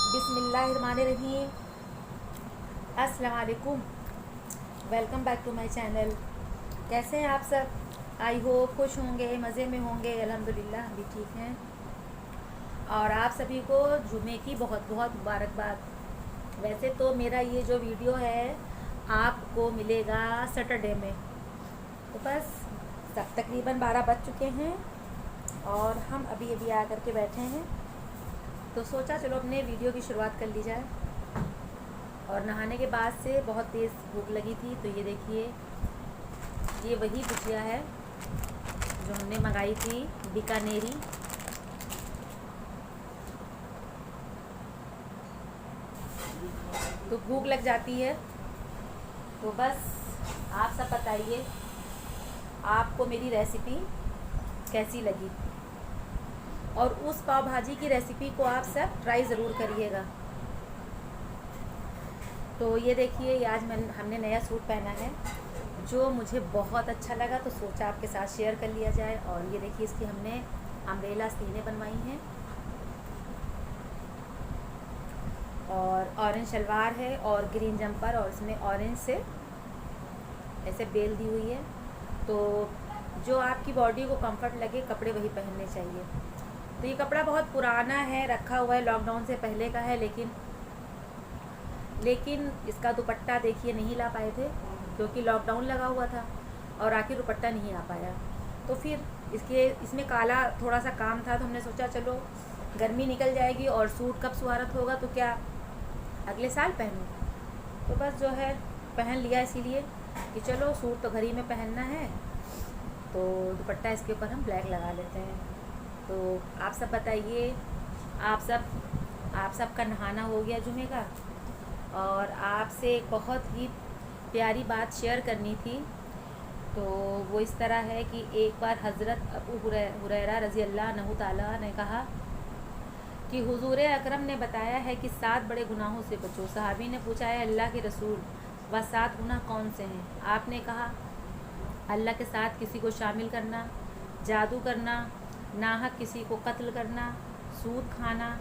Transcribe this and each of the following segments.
बिस्मिल्लाहिर्रहमानिर्रहीम। अस्सलाम वालेकुम। Welcome back to my channel. कैसे हैं आप सब? आई होप खुश होंगे, मज़े में होंगे। अल्हम्दुलिल्लाह हम भी ठीक हैं। और आप सभी को जुमे की बहुत बहुत मुबारकबाद। वैसे तो मेरा ये जो वीडियो है आपको मिलेगा सैटरडे में, तो बस सब तकरीबन 12 बज चुके हैं और हम अभी अभी आ करके बैठे हैं, तो सोचा चलो अपने वीडियो की शुरुआत कर ली जाए। और नहाने के बाद से बहुत तेज़ भूख लगी थी, तो ये देखिए, ये वही भुजिया है जो हमने मंगाई थी, बीकानेरी। तो भूख लग जाती है, तो बस आप सब बताइए आपको मेरी रेसिपी कैसी लगी, और उस पाव भाजी की रेसिपी को आप सब ट्राई ज़रूर करिएगा। तो ये देखिए, ये आज हमने नया सूट पहना है जो मुझे बहुत अच्छा लगा, तो सोचा आपके साथ शेयर कर लिया जाए। और ये देखिए, इसकी हमने अम्ब्रेला स्लीवें बनवाई हैं और ऑरेंज शलवार है और ग्रीन जंपर, और इसमें ऑरेंज से ऐसे बेल दी हुई है। तो जो आपकी बॉडी को कंफर्ट लगे कपड़े वही पहनने चाहिए। तो ये कपड़ा बहुत पुराना है, रखा हुआ है, लॉकडाउन से पहले का है, लेकिन इसका दुपट्टा देखिए नहीं ला पाए थे क्योंकि लॉकडाउन लगा हुआ था और आखिर दुपट्टा नहीं आ पाया। तो फिर इसमें काला थोड़ा सा काम था, तो हमने सोचा चलो गर्मी निकल जाएगी और सूट कब सुहारत होगा तो क्या अगले साल पहनूँ। तो बस जो है पहन लिया, इसीलिए कि चलो सूट तो घर ही में पहनना है, तो दुपट्टा इसके ऊपर हम ब्लैक लगा लेते हैं। तो आप सब बताइए, आप सब का नहाना हो गया जुमे का? और आपसे एक बहुत ही प्यारी बात शेयर करनी थी। तो वो इस तरह है कि एक बार हज़रत अबू हुरैरा रज़ी अल्लाह अन्हु ताला ने कहा कि हुजूर अकरम ने बताया है कि 7 बड़े गुनाहों से बचो। सहाबी ने पूछा है अल्लाह के रसूल, वह 7 गुनाह कौन से हैं? आपने कहा अल्लाह के साथ किसी को शामिल करना, जादू करना, नाहक किसी को कत्ल करना, सूद खाना,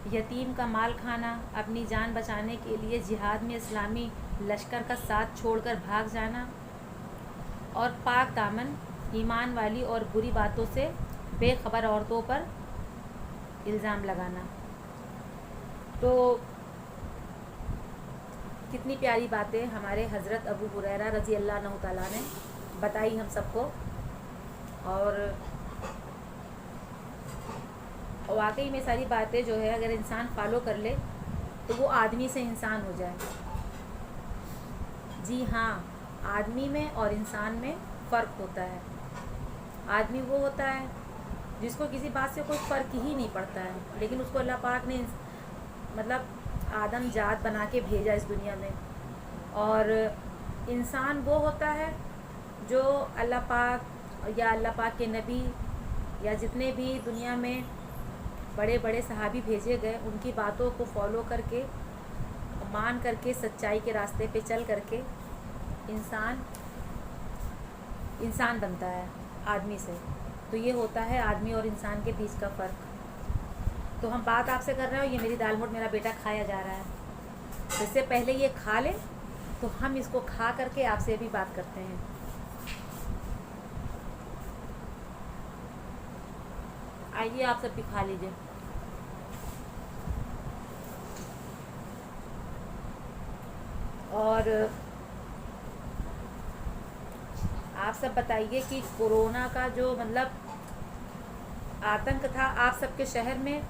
यतीम का माल खाना, अपनी जान बचाने के लिए जिहाद में इस्लामी लश्कर का साथ छोड़कर भाग जाना, और पाक दामन ईमान वाली और बुरी बातों से बेखबर औरतों पर इल्ज़ाम लगाना। तो कितनी प्यारी बातें हमारे हज़रत अबू हुरैरा रज़ी अल्लाह अन्हु ताला ने बताई हम सबको, और वाकई में सारी बातें जो है अगर इंसान फॉलो कर ले तो वो आदमी से इंसान हो जाए। जी हाँ, आदमी में और इंसान में फ़र्क होता है। आदमी वो होता है जिसको किसी बात से कोई फ़र्क ही नहीं पड़ता है, लेकिन उसको अल्लाह पाक ने मतलब आदम जात बना के भेजा इस दुनिया में। और इंसान वो होता है जो अल्लाह पाक या अल्लाह पाक के नबी या जितने भी दुनिया में बड़े बड़े सहाबी भेजे गए उनकी बातों को फॉलो करके, मान करके, सच्चाई के रास्ते पे चल करके इंसान बनता है आदमी से। तो ये होता है आदमी और इंसान के बीच का फ़र्क। तो हम बात आपसे कर रहे हो, ये मेरी दाल मोट मेरा बेटा खाया जा रहा है, तो इससे पहले ये खा ले तो हम इसको खा करके आपसे भी बात करते हैं। आइए आप सब भी खा लीजिए। और आप सब बताइए कि कोरोना का जो मतलब आतंक था आप सबके शहर में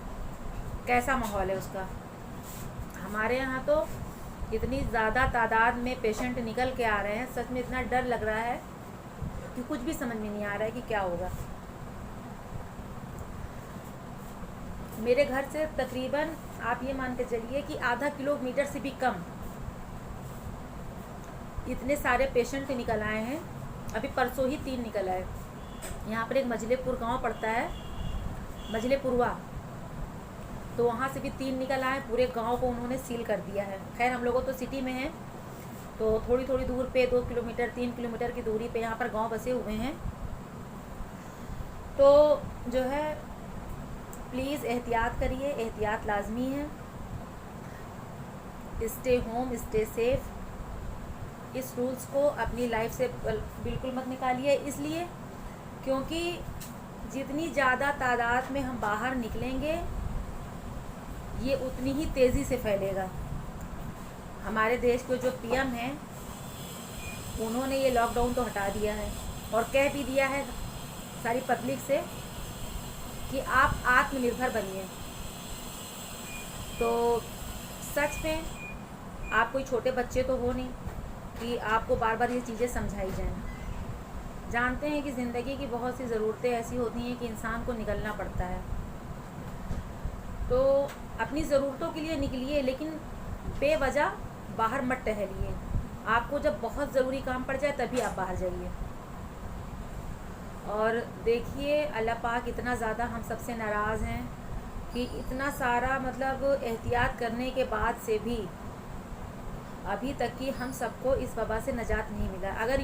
कैसा माहौल है उसका? हमारे यहाँ तो इतनी ज़्यादा तादाद में पेशेंट निकल के आ रहे हैं, सच में इतना डर लग रहा है कि कुछ भी समझ में नहीं आ रहा है कि क्या होगा। मेरे घर से तकरीबन आप ये मान के चलिए कि आधा किलोमीटर से भी कम इतने सारे पेशेंट निकल आए हैं। अभी परसों ही 3 निकल आए। यहाँ पर एक मजलेपुर गांव पड़ता है, मजलेपुरवा, तो वहाँ से भी 3 निकल आए। पूरे गांव को उन्होंने सील कर दिया है। खैर हम लोगों तो सिटी में हैं, तो थोड़ी थोड़ी दूर पे 2 किलोमीटर 3 किलोमीटर की दूरी पे यहाँ पर गांव बसे हुए हैं। तो जो है प्लीज़ एहतियात करिए, एहतियात लाजमी है। स्टे होम, स्टे सेफ, इस रूल्स को अपनी लाइफ से बिल्कुल मत निकालिए। इसलिए क्योंकि जितनी ज़्यादा तादाद में हम बाहर निकलेंगे ये उतनी ही तेज़ी से फैलेगा। हमारे देश के जो पीएम हैं उन्होंने ये लॉकडाउन तो हटा दिया है और कह भी दिया है सारी पब्लिक से कि आप आत्मनिर्भर बनिए। तो सच में आप कोई छोटे बच्चे तो हो नहीं कि आपको बार बार ये चीज़ें समझाई जाएं। जानते हैं कि ज़िंदगी की बहुत सी ज़रूरतें ऐसी होती हैं कि इंसान को निकलना पड़ता है, तो अपनी ज़रूरतों के लिए निकलिए, लेकिन बेवजह बाहर मत टहलिए। आपको जब बहुत ज़रूरी काम पड़ जाए तभी आप बाहर जाइए। और देखिए अल्लाह पाक इतना ज़्यादा हम सबसे नाराज़ हैं कि इतना सारा मतलब एहतियात करने के बाद से भी अभी तक कि हम सबको इस वबा से नजात नहीं मिला। अगर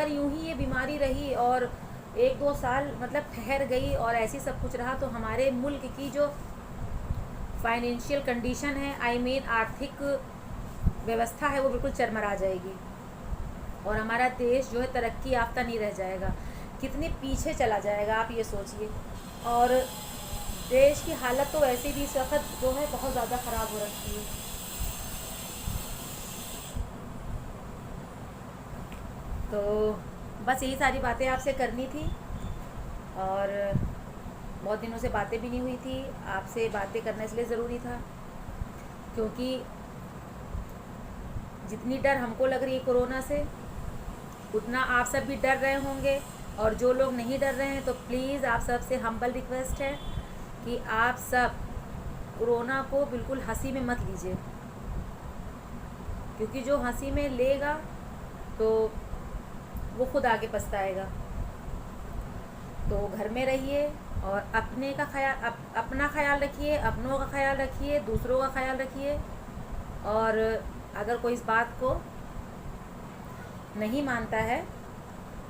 यूं ही ये बीमारी रही और 1-2 साल मतलब ठहर गई और ऐसी सब कुछ रहा तो हमारे मुल्क की जो फाइनेंशियल कंडीशन है, आर्थिक व्यवस्था है, वो बिल्कुल चरमरा जाएगी और हमारा देश जो है तरक्की याफ्ता नहीं रह जाएगा, कितने पीछे चला जाएगा आप ये सोचिए। और देश की हालत तो वैसे भी इस वक्त जो है बहुत ज़्यादा ख़राब हो रखी है। तो बस यही सारी बातें आपसे करनी थी और बहुत दिनों से बातें भी नहीं हुई थी। आपसे बातें करना इसलिए ज़रूरी था क्योंकि जितनी डर हमको लग रही है कोरोना से उतना आप सब भी डर रहे होंगे, और जो लोग नहीं डर रहे हैं तो प्लीज़ आप सब से हम्बल रिक्वेस्ट है कि आप सब कोरोना को बिल्कुल हंसी में मत लीजिए, क्योंकि जो हंसी में लेगा तो वो खुद आगे पछताएगा। तो घर में रहिए और अपना ख्याल रखिए, अपनों का ख्याल रखिए, दूसरों का ख्याल रखिए। और अगर कोई इस बात को नहीं मानता है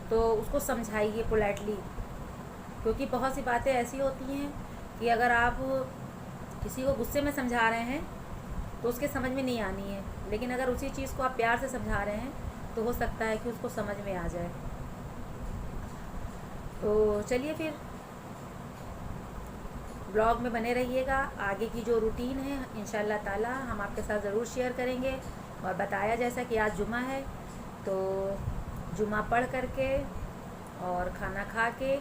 तो उसको समझाइए पोलाइटली, क्योंकि बहुत सी बातें ऐसी होती हैं कि अगर आप किसी को गुस्से में समझा रहे हैं तो उसके समझ में नहीं आनी है, लेकिन अगर उसी चीज़ को आप प्यार से समझा रहे हैं तो हो सकता है कि उसको समझ में आ जाए। तो चलिए फिर ब्लॉग में बने रहिएगा। आगे की जो रूटीन है इंशाल्लाह ताला हम आपके साथ ज़रूर शेयर करेंगे। और बताया जैसा कि आज जुमा है तो जुमा पढ़ करके और खाना खा के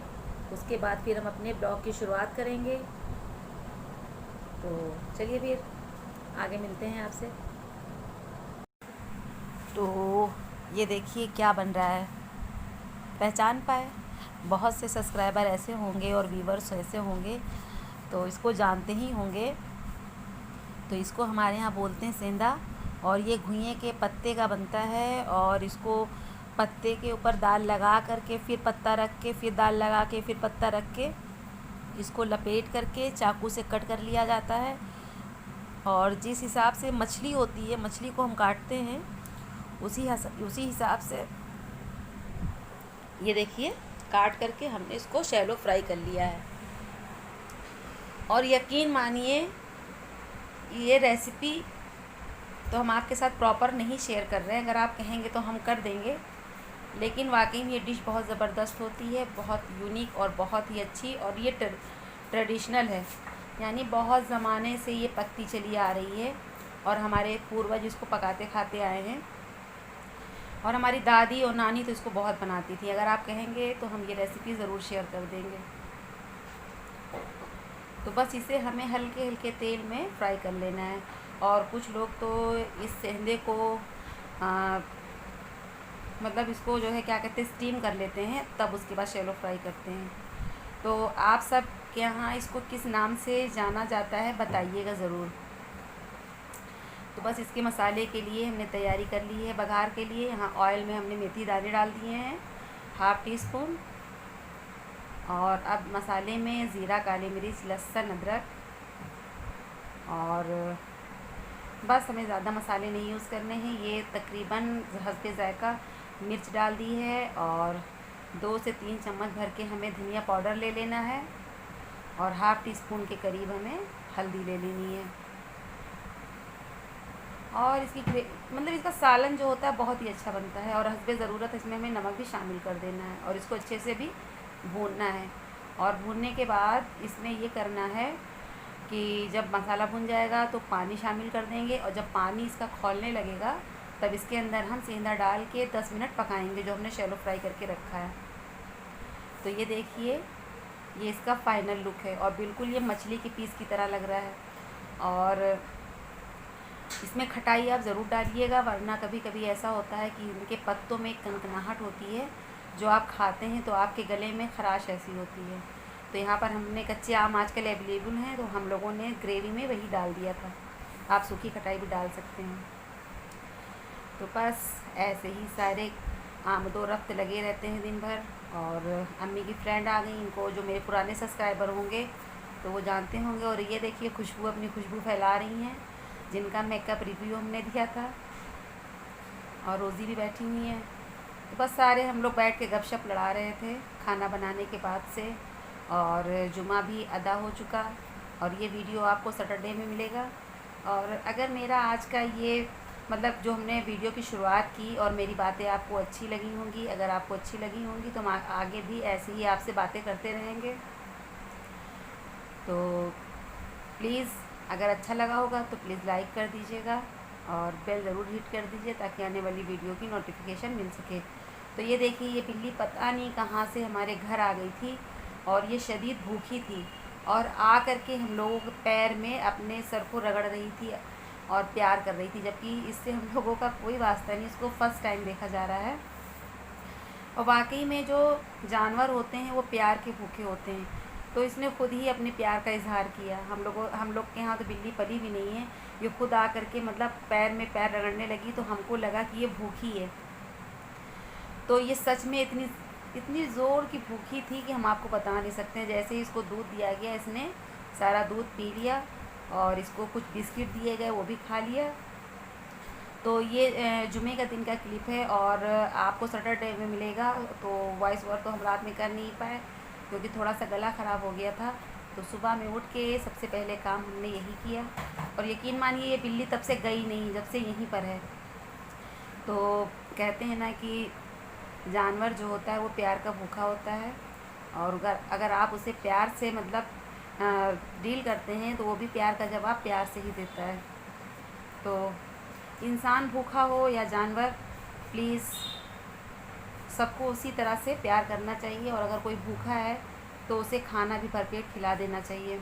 उसके बाद फिर हम अपने ब्लॉग की शुरुआत करेंगे। तो चलिए फिर आगे मिलते हैं आपसे। तो ये देखिए क्या बन रहा है, पहचान पाए? बहुत से सब्सक्राइबर ऐसे होंगे और व्यूवर्स ऐसे होंगे तो इसको जानते ही होंगे। तो इसको हमारे यहाँ बोलते हैं सेंधा, और ये घुइयाँ के पत्ते का बनता है और इसको पत्ते के ऊपर दाल लगा करके फिर पत्ता रख के फिर दाल लगा के फिर पत्ता रख के इसको लपेट करके चाकू से कट कर लिया जाता है। और जिस हिसाब से मछली होती है, मछली को हम काटते हैं उसी हिसाब से ये देखिए काट करके हमने इसको शैलो फ्राई कर लिया है। और यकीन मानिए ये रेसिपी तो हम आपके साथ प्रॉपर नहीं शेयर कर रहे हैं, अगर आप कहेंगे तो हम कर देंगे, लेकिन वाकई में ये डिश बहुत ज़बरदस्त होती है, बहुत यूनिक और बहुत ही अच्छी। और ये ट्रेडिशनल है, यानी बहुत ज़माने से ये पकती चली आ रही है और हमारे पूर्वज इसको पकाते खाते आए हैं। और हमारी दादी और नानी तो इसको बहुत बनाती थी। अगर आप कहेंगे तो हम ये रेसिपी ज़रूर शेयर कर देंगे। तो बस इसे हमें हल्के हल्के तेल में फ्राई कर लेना है। और कुछ लोग तो इस सेंधे को मतलब इसको जो है क्या कहते हैं स्टीम कर लेते हैं, तब उसके बाद शैलो फ्राई करते हैं। तो आप सब के यहाँ इसको किस नाम से जाना जाता है बताइएगा ज़रूर। तो बस इसके मसाले के लिए हमने तैयारी कर ली है। बघार के लिए यहाँ ऑयल में हमने मेथी दाने डाल दिए हैं 1/2 टीस्पून। और अब मसाले में ज़ीरा, काली मिर्च, लहसुन, अदरक, और बस हमें ज़्यादा मसाले नहीं यूज़ करने हैं। ये तकरीबन हस्बे ज़ायक़ा मिर्च डाल दी है और 2 से 3 चम्मच भर के हमें धनिया पाउडर ले लेना है और 1/2 टीस्पून के करीब हमें हल्दी ले लेनी है। और मतलब इसका सालन जो होता है बहुत ही अच्छा बनता है। और हस्बे ज़रूरत इसमें हमें नमक भी शामिल कर देना है और इसको अच्छे से भी भूनना है। और भूनने के बाद इसमें ये करना है कि जब मसाला भुन जाएगा तो पानी शामिल कर देंगे, और जब पानी इसका खौलने लगेगा तब इसके अंदर हम सेंधा डाल के 10 मिनट पकाएंगे, जो हमने शैलो फ्राई करके रखा है। तो ये देखिए, ये इसका फाइनल लुक है और बिल्कुल ये मछली के पीस की तरह लग रहा है। और इसमें खटाई आप ज़रूर डालिएगा, वरना कभी कभी ऐसा होता है कि इनके पत्तों में कनकनाहट होती है, जो आप खाते हैं तो आपके गले में खराश ऐसी होती है। तो यहाँ पर हमने कच्चे आम आजकल अवेलेबल हैं, तो हम लोगों ने ग्रेवी में वही डाल दिया था। आप सूखी खटाई भी डाल सकते हैं। तो बस ऐसे ही सारे आमदो रफ्त लगे रहते हैं दिन भर। और अम्मी की फ्रेंड आ गई, इनको जो मेरे पुराने सब्सक्राइबर होंगे तो वो जानते होंगे। और ये देखिए, खुशबू अपनी खुशबू फैला रही हैं, जिनका मेकअप रिव्यू हमने दिया था। और रोज़ी भी बैठी हुई है। तो बस सारे हम लोग बैठ के गपशप लड़ा रहे थे खाना बनाने के बाद से। और जुमा भी अदा हो चुका, और ये वीडियो आपको सैटरडे में मिलेगा। और अगर मेरा आज का ये मतलब जो हमने वीडियो की शुरुआत की और मेरी बातें आपको अच्छी लगी होंगी, अगर आपको अच्छी लगी होंगी तो हम आगे भी ऐसे ही आपसे बातें करते रहेंगे। तो प्लीज़ अगर अच्छा लगा होगा तो प्लीज़ लाइक कर दीजिएगा और बेल ज़रूर हिट कर दीजिए, ताकि आने वाली वीडियो की नोटिफिकेशन मिल सके। तो ये देखिए, ये बिल्ली पता नहीं कहाँ से हमारे घर आ गई थी, और ये शदीद भूखी थी, और आ करके हम लोगों के पैर में अपने सर को रगड़ रही थी और प्यार कर रही थी, जबकि इससे हम लोगों का कोई वास्ता नहीं। इसको फर्स्ट टाइम देखा जा रहा है। और वाकई में जो जानवर होते हैं वो प्यार के भूखे होते हैं। तो इसने खुद ही अपने प्यार का इजहार किया। हम लोग के यहाँ तो बिल्ली पली भी नहीं है। ये खुद आ करके मतलब पैर में पैर रगड़ने लगी, तो हमको लगा कि ये भूखी है। तो ये सच में इतनी ज़ोर की भूखी थी कि हम आपको बता नहीं सकते हैं। जैसे ही इसको दूध दिया गया, इसने सारा दूध पी लिया, और इसको कुछ बिस्किट दिए गए, वो भी खा लिया। तो ये जुमे का दिन का क्लिप है, और आपको सैटरडे में मिलेगा। तो वॉइस ओवर तो हम रात में कर नहीं पाए, क्योंकि थोड़ा सा गला ख़राब हो गया था। तो सुबह में उठ के सबसे पहले काम हमने यही किया। और यकीन मानिए, ये बिल्ली तब से गई नहीं, जब से यहीं पर है। तो कहते हैं ना कि जानवर जो होता है वो प्यार का भूखा होता है, और अगर आप उसे प्यार से मतलब डील करते हैं तो वो भी प्यार का जवाब प्यार से ही देता है। तो इंसान भूखा हो या जानवर, प्लीज़ सबको उसी तरह से प्यार करना चाहिए। और अगर कोई भूखा है तो उसे खाना भी भरपेट खिला देना चाहिए।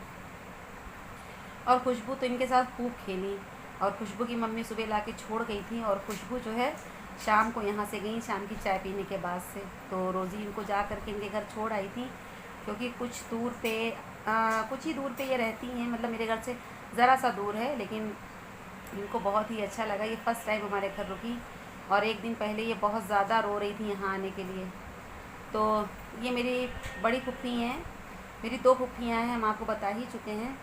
और खुशबू तो इनके साथ खूब खेली, और खुशबू की मम्मी सुबह ला के छोड़ गई थी, और खुशबू जो है शाम को यहाँ से गई, शाम की चाय पीने के बाद से। तो रोज़ी इनको जा करके इनके घर छोड़ आई थी, क्योंकि कुछ ही दूर पे ये रहती हैं। मतलब मेरे घर से ज़रा सा दूर है, लेकिन इनको बहुत ही अच्छा लगा। ये फ़र्स्ट टाइम हमारे घर रुकी, और एक दिन पहले ये बहुत ज़्यादा रो रही थी यहाँ आने के लिए। तो ये मेरी बड़ी फुप्पी हैं, मेरी 2 फुप्पियाँ हैं, हम आपको बता ही चुके हैं।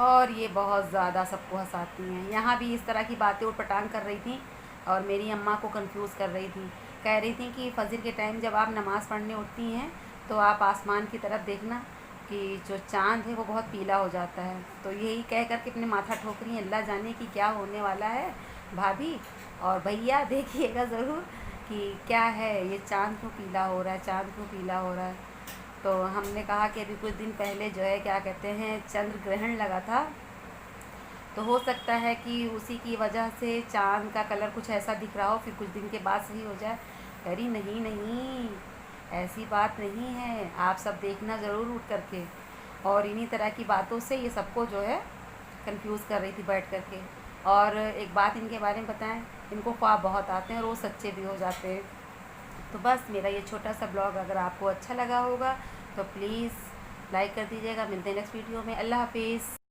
और ये बहुत ज़्यादा सबको हंसाती हैं। यहाँ भी इस तरह की बातें उटपटांग कर रही थी, और मेरी अम्मा को कंफ्यूज कर रही थी। कह रही थी कि फजर के टाइम जब आप नमाज़ पढ़ने उठती हैं तो आप आसमान की तरफ देखना कि जो चाँद है वो बहुत पीला हो जाता है। तो यही कह कर के अपने माथा ठोक रही हैं। अल्लाह जाने कि क्या होने वाला है भाभी और भैया, देखिएगा ज़रूर कि क्या है, ये चाँद क्यों पीला हो रहा है, चाँद क्यों पीला हो रहा है। तो हमने कहा कि अभी कुछ दिन पहले जो है क्या कहते हैं, चंद्र ग्रहण लगा था, तो हो सकता है कि उसी की वजह से चाँद का कलर कुछ ऐसा दिख रहा हो, फिर कुछ दिन के बाद सही हो जाए। अरे नहीं नहीं, ऐसी बात नहीं है, आप सब देखना ज़रूर उठ करके। और इन्हीं तरह की बातों से ये सबको जो है कंफ्यूज कर रही थी बैठ करके। और एक बात इनके बारे में बताएं, इनको ख्वाब बहुत आते हैं और वो सच्चे भी हो जाते हैं। तो बस मेरा ये छोटा सा ब्लॉग अगर आपको अच्छा लगा होगा तो प्लीज़ लाइक कर दीजिएगा। मिलते हैं नेक्स्ट वीडियो में। अल्लाह हाफिज़।